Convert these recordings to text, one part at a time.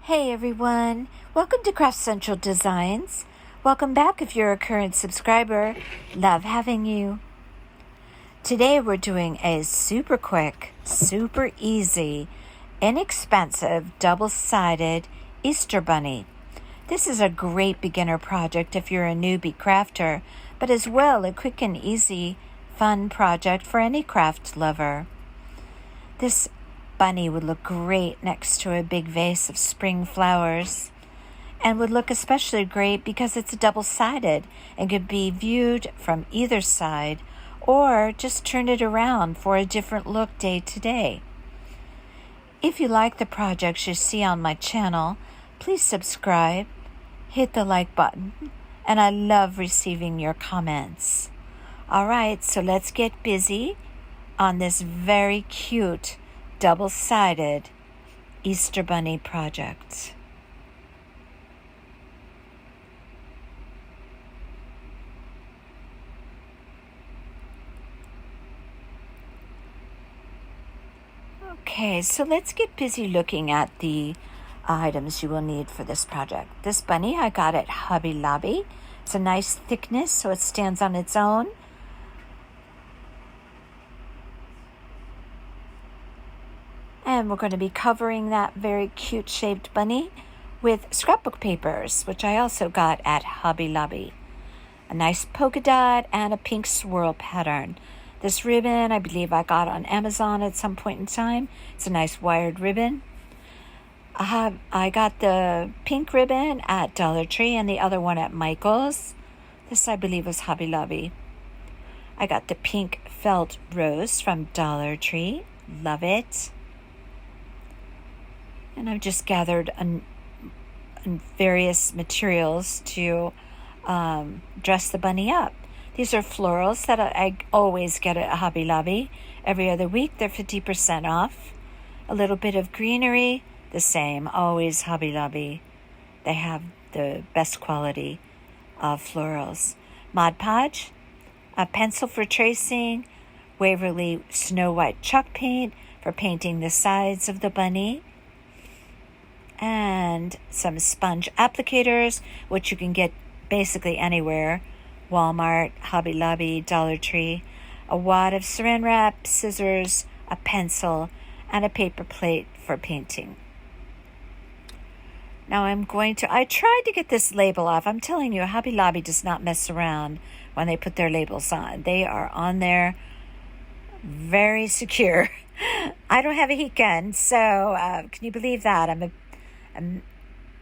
Hey everyone, welcome to Craft Central Designs. Welcome back if you're a current subscriber. Love having you. Today we're doing a super quick, super easy, inexpensive, double-sided Easter bunny. This is a great beginner project if you're a newbie crafter, but as well a quick and easy, fun project for any craft lover. This bunny would look great next to a big vase of spring flowers and would look especially great because it's double-sided and could be viewed from either side or just turn it around for a different look day to day. If you like the projects you see on my channel, please subscribe, hit the like button, and I love receiving your comments. All right, so let's get busy on this very cute double-sided Easter bunny project. Okay, so let's get busy looking at the items you will need for this project. This bunny I got at Hobby Lobby. It's a nice thickness so it stands on its own. And we're going to be covering that very cute shaped bunny with scrapbook papers, which I also got at Hobby Lobby. A nice polka dot and a pink swirl pattern. This ribbon I believe I got on Amazon at some point in time. It's a nice wired ribbon. I got the pink ribbon at Dollar Tree and the other one at Michael's. This I believe was Hobby Lobby. I got the pink felt rose from Dollar Tree. Love it. And I've just gathered various materials to dress the bunny up. These are florals that I always get at Hobby Lobby. Every other week, they're 50% off. A little bit of greenery, the same, always Hobby Lobby. They have the best quality of florals. Mod Podge, a pencil for tracing, Waverly Snow White chalk paint for painting the sides of the bunny, and some sponge applicators, which you can get basically anywhere, Walmart, Hobby Lobby, Dollar Tree, a wad of saran wrap, scissors, a pencil, and a paper plate for painting. Now I tried to get this label off. I'm telling you, Hobby Lobby does not mess around when they put their labels on. They are on there very secure. I don't have a heat gun, so can you believe that? I'm a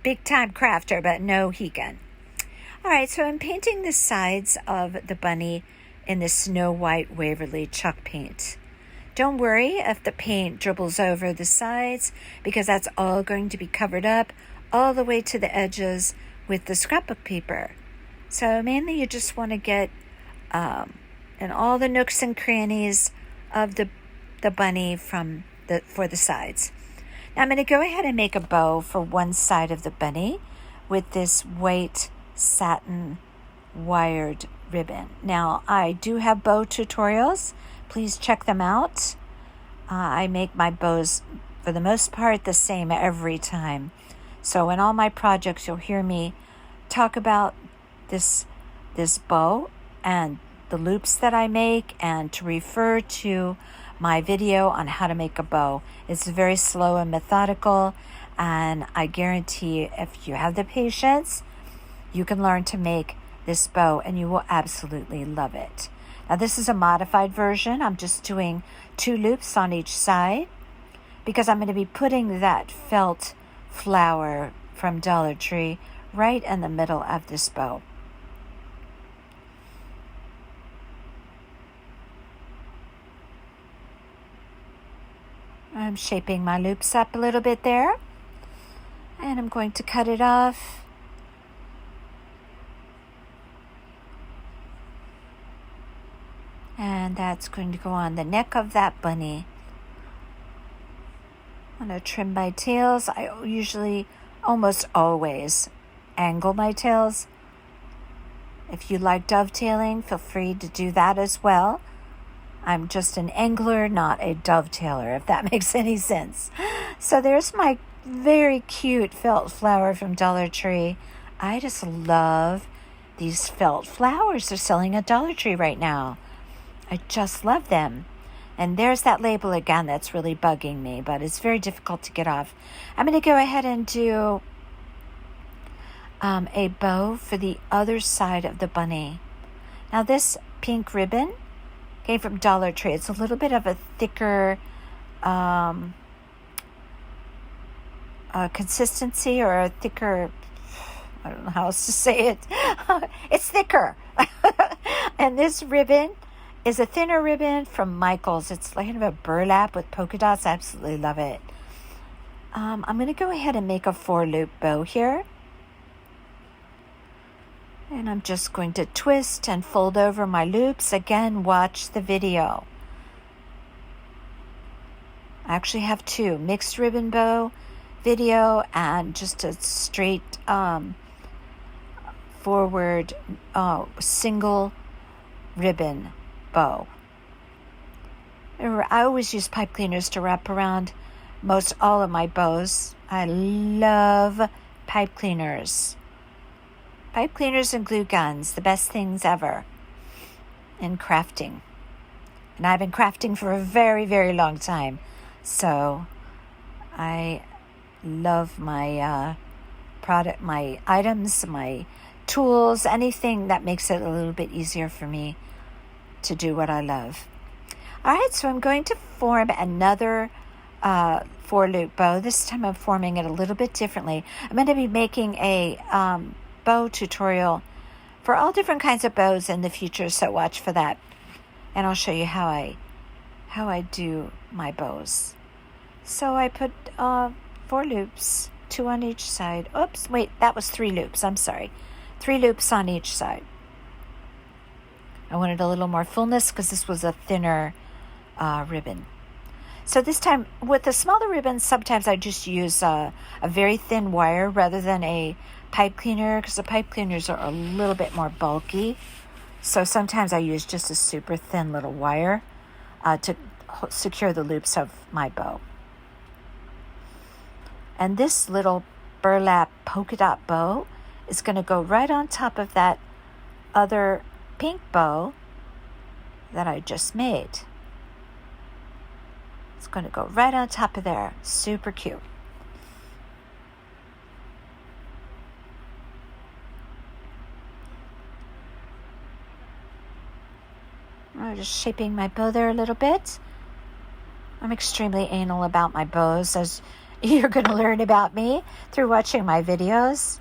big-time crafter, but no heat gun. All right, so I'm painting the sides of the bunny in the Snow White Waverly chalk paint. Don't worry if the paint dribbles over the sides, because that's all going to be covered up all the way to the edges with the scrapbook paper. So mainly you just want to get in all the nooks and crannies of the bunny for the sides. Now I'm going to go ahead and make a bow for one side of the bunny with this white satin wired ribbon. Now I do have bow tutorials. Please check them out. I make my bows for the most part the same every time. So in all my projects you'll hear me talk about this bow and the loops that I make, and to refer to my video on how to make a bow. It's very slow and methodical, and I guarantee if you have the patience, you can learn to make this bow and you will absolutely love it. Now this is a modified version. I'm just doing 2 loops on each side because I'm going to be putting that felt flower from Dollar Tree right in the middle of this bow. I'm shaping my loops up a little bit there, and I'm going to cut it off. And that's going to go on the neck of that bunny. I'm going to trim my tails. I usually, almost always, angle my tails. If you like dovetailing, feel free to do that as well. I'm just an angler, not a dovetailer, if that makes any sense. So there's my very cute felt flower from Dollar Tree. I just love these felt flowers they're selling at Dollar Tree right now. I just love them. And there's that label again that's really bugging me, but it's very difficult to get off. I'm going to go ahead and do a bow for the other side of the bunny. Now this pink ribbon came from Dollar Tree. It's a little bit of a thicker consistency, or a thicker, I don't know how else to say it. It's thicker. And this ribbon is a thinner ribbon from Michaels. It's like kind of a burlap with polka dots. I absolutely love it. I'm going to go ahead and make a 4-loop bow here. And I'm just going to twist and fold over my loops. Again, watch the video. I actually have 2, mixed ribbon bow video and just a straight forward single ribbon bow. I always use pipe cleaners to wrap around most all of my bows. I love pipe cleaners. Pipe cleaners and glue guns, the best things ever in crafting. And I've been crafting for a very, very long time. So I love my product, my items, my tools, anything that makes it a little bit easier for me to do what I love. All right, so I'm going to form another 4-loop bow. This time I'm forming it a little bit differently. I'm going to be making a bow tutorial for all different kinds of bows in the future, so watch for that. And I'll show you how I do my bows. So I put 4 loops, 2 on each side. Oops, wait, that was 3 loops. I'm sorry. 3 loops on each side. I wanted a little more fullness because this was a thinner ribbon. So this time, with the smaller ribbons, sometimes I just use a very thin wire rather than a pipe cleaner, because the pipe cleaners are a little bit more bulky. So sometimes I use just a super thin little wire to secure the loops of my bow. And this little burlap polka dot bow is going to go right on top of that other pink bow that I just made. It's going to go right on top of there. Super cute. I'm just shaping my bow there a little bit. I'm extremely anal about my bows, as you're going to learn about me through watching my videos.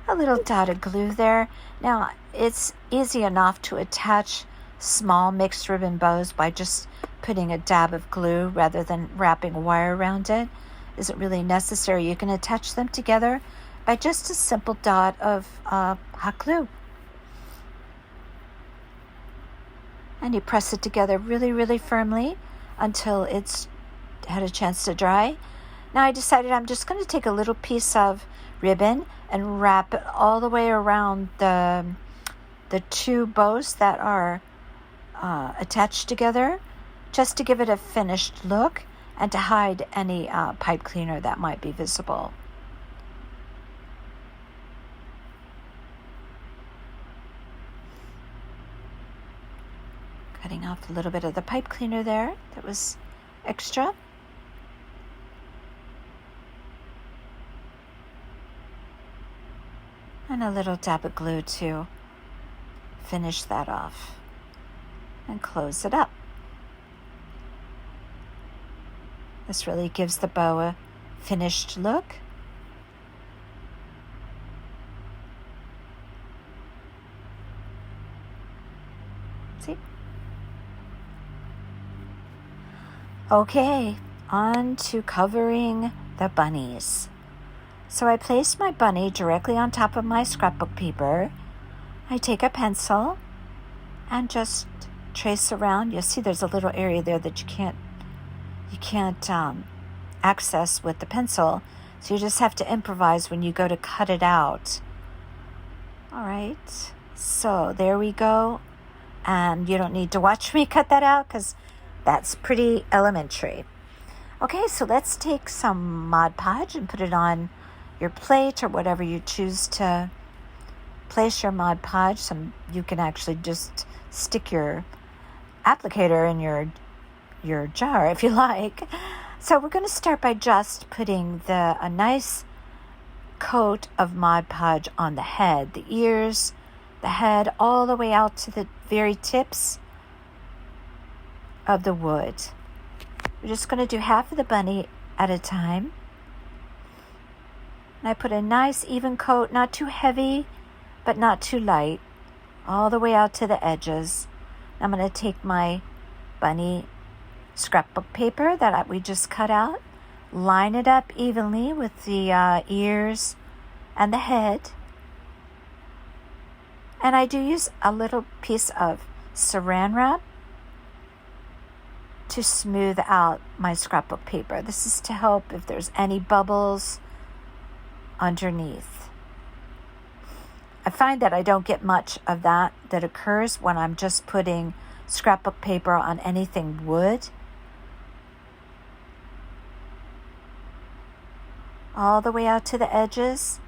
A little dotted glue there. Now, it's easy enough to attach small mixed ribbon bows by just putting a dab of glue rather than wrapping a wire around it. Isn't really necessary. You can attach them together by just a simple dot of hot glue. And you press it together really, really firmly until it's had a chance to dry. Now I decided I'm just going to take a little piece of ribbon and wrap it all the way around the 2 bows that are attached together, just to give it a finished look and to hide any pipe cleaner that might be visible. Cutting off a little bit of the pipe cleaner there that was extra. And a little dab of glue to finish that off and close it up. This really gives the bow a finished look. See? Okay, on to covering the bunnies. So I placed my bunny directly on top of my scrapbook paper. I take a pencil and just trace around. You'll see there's a little area there that you can't access with the pencil. So you just have to improvise when you go to cut it out. All right, so there we go. And you don't need to watch me cut that out because that's pretty elementary. Okay, so let's take some Mod Podge and put it on your plate or whatever you choose to place your Mod Podge. You can actually just stick your applicator in your jar if you like. So we're going to start by just putting a nice coat of Mod Podge on the head, the ears, the head, all the way out to the very tips of the wood. We're just going to do half of the bunny at a time. And I put a nice even coat, not too heavy, but not too light, all the way out to the edges. I'm going to take my bunny scrapbook paper that we just cut out, line it up evenly with the ears and the head. And I do use a little piece of saran wrap to smooth out my scrapbook paper. This is to help if there's any bubbles underneath. I find that I don't get much of that occurs when I'm just putting scrapbook paper on anything wood. All the way out to the edges.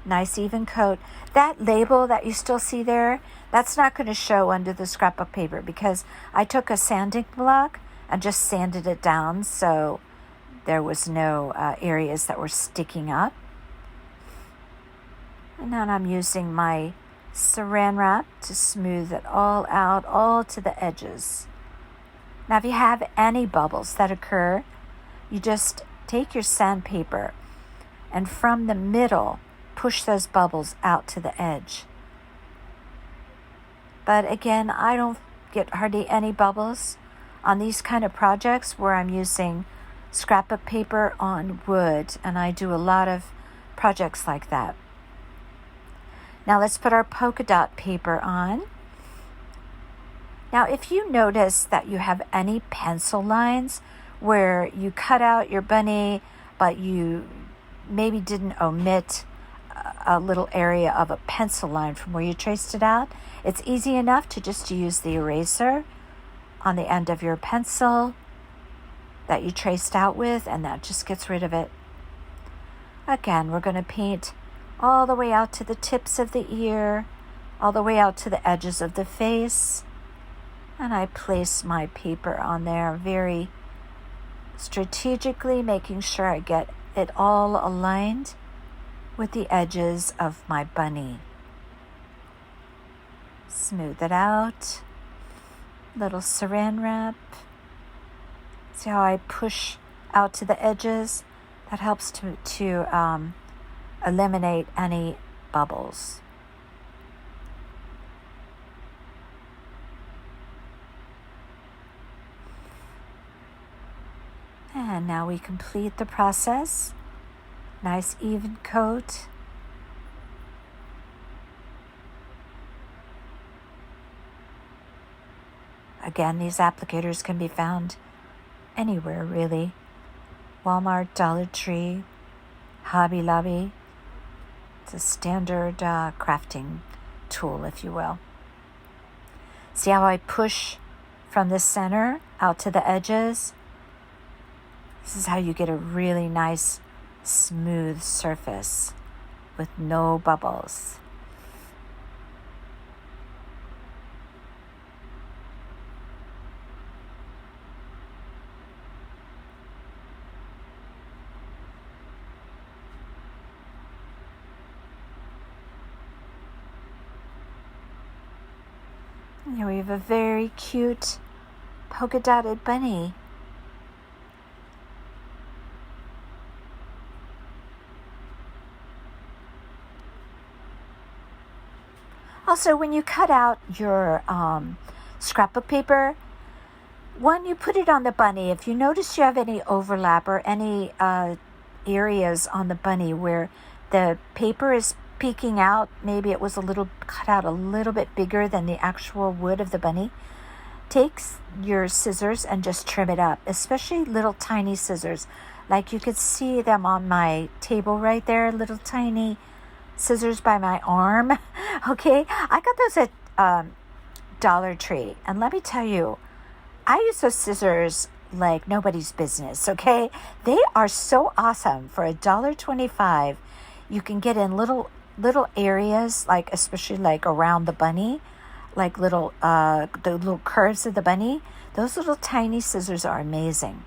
Nice even coat. That label that you still see there, that's not going to show under the scrapbook paper because I took a sanding block and just sanded it down so there was no areas that were sticking up. And then I'm using my saran wrap to smooth it all out, all to the edges. Now if you have any bubbles that occur, you just take your sandpaper and from the middle, push those bubbles out to the edge. But again, I don't get hardly any bubbles on these kind of projects where I'm using scrapbook paper on wood, and I do a lot of projects like that. Now let's put our polka dot paper on. Now if you notice that you have any pencil lines where you cut out your bunny, but you maybe didn't omit a little area of a pencil line from where you traced it out, it's easy enough to just use the eraser on the end of your pencil that you traced out with, and that just gets rid of it. Again, we're going to paint all the way out to the tips of the ear, all the way out to the edges of the face, and I place my paper on there very strategically, making sure I get it all aligned with the edges of my bunny. Smooth it out. Little saran wrap. See how I push out to the edges? That helps to eliminate any bubbles. And now we complete the process. Nice even coat. Again, these applicators can be found anywhere really. Walmart, Dollar Tree, Hobby Lobby. It's a standard crafting tool, if you will. See how I push from the center out to the edges? This is how you get a really nice, smooth surface with no bubbles. And here we have a very cute polka dotted bunny. Also, when you cut out your scrapbook paper, when you put it on the bunny, if you notice you have any overlap or any areas on the bunny where the paper is peeking out, maybe it was cut out a little bit bigger than the actual wood of the bunny, take your scissors and just trim it up, especially little tiny scissors. Like you could see them on my table right there, little tiny scissors by my arm. Okay, I got those at Dollar Tree, and let me tell you, I use those scissors like nobody's business, okay? They are so awesome. For $1.25, you can get in little areas, like especially like around the bunny, like the little curves of the bunny. Those little tiny scissors are amazing.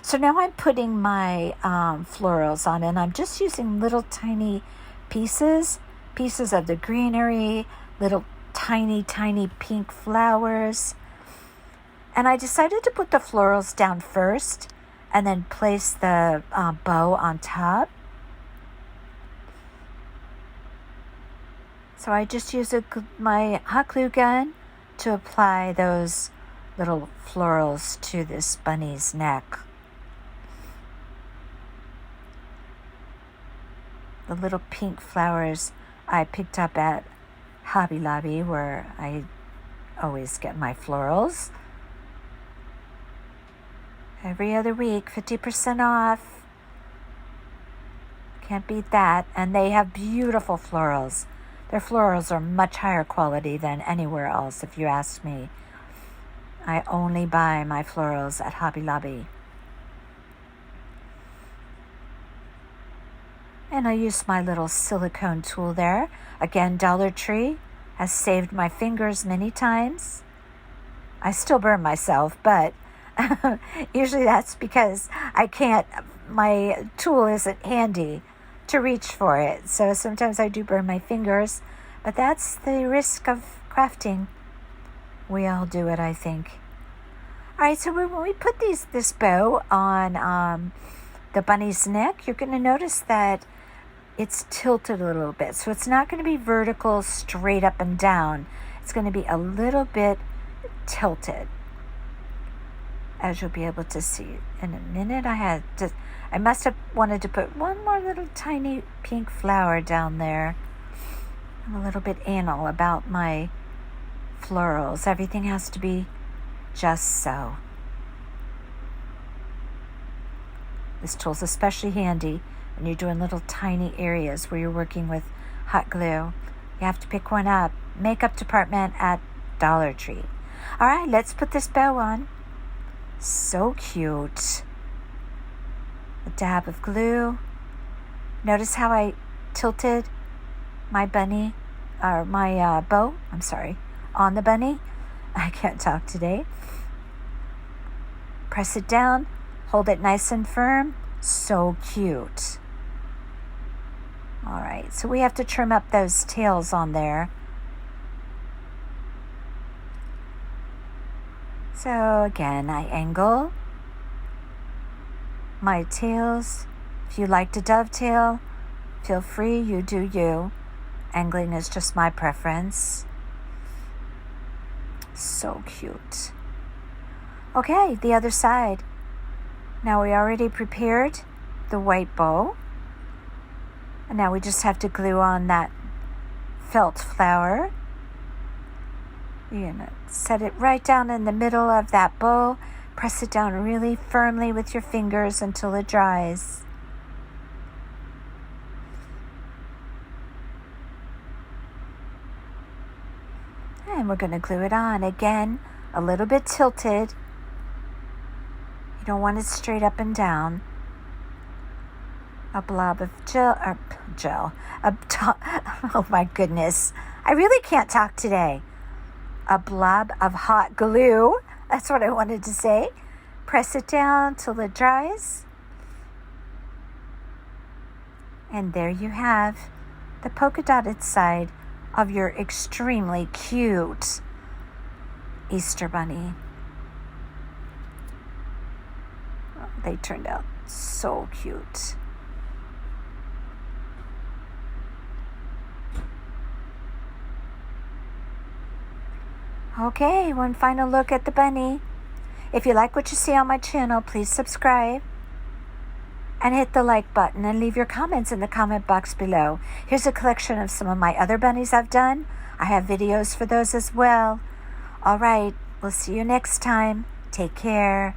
So now I'm putting my florals on, and I'm just using little tiny pieces of the greenery, little tiny pink flowers. And I decided to put the florals down first and then place the bow on top. So I just use my hot glue gun to apply those little florals to this bunny's neck. The little pink flowers I picked up at Hobby Lobby, where I always get my florals. Every other week, 50% off. Can't beat that. And they have beautiful florals. Their florals are much higher quality than anywhere else, if you ask me. I only buy my florals at Hobby Lobby. And I use my little silicone tool there. Again, Dollar Tree has saved my fingers many times. I still burn myself, but usually that's because my tool isn't handy to reach for it. So sometimes I do burn my fingers, but that's the risk of crafting. We all do it, I think. All right, so when we put this bow on the bunny's neck, you're going to notice that it's tilted a little bit. So it's not going to be vertical, straight up and down. It's going to be a little bit tilted, as you'll be able to see in a minute. I must have wanted to put one more little tiny pink flower down there. I'm a little bit anal about my florals. Everything has to be just so. This tool's especially handy when you're doing little tiny areas where you're working with hot glue. You have to pick one up. Makeup department at Dollar Tree. All right, let's put this bow on. So cute. A dab of glue. Notice how I tilted my bunny, or my bow, on the bunny. I can't talk today. Press it down, hold it nice and firm. So cute. All right, so we have to trim up those tails on there. So again, I angle my tails. If you like to dovetail, feel free, you do you. Angling is just my preference. So cute. Okay, the other side. Now we already prepared the white bow. And now we just have to glue on that felt flower. You're going to set it right down in the middle of that bow. Press it down really firmly with your fingers until it dries. And we're going to glue it on. Again, a little bit tilted. You don't want it straight up and down. A blob of gel. Oh my goodness. I really can't talk today. A blob of hot glue. That's what I wanted to say. Press it down till it dries. And there you have the polka dotted side of your extremely cute Easter bunny. Oh, they turned out so cute. Okay, one final look at the bunny. If you like what you see on my channel, please subscribe and hit the like button and leave your comments in the comment box below. Here's a collection of some of my other bunnies I've done. I have videos for those as well. All right, we'll see you next time. Take care.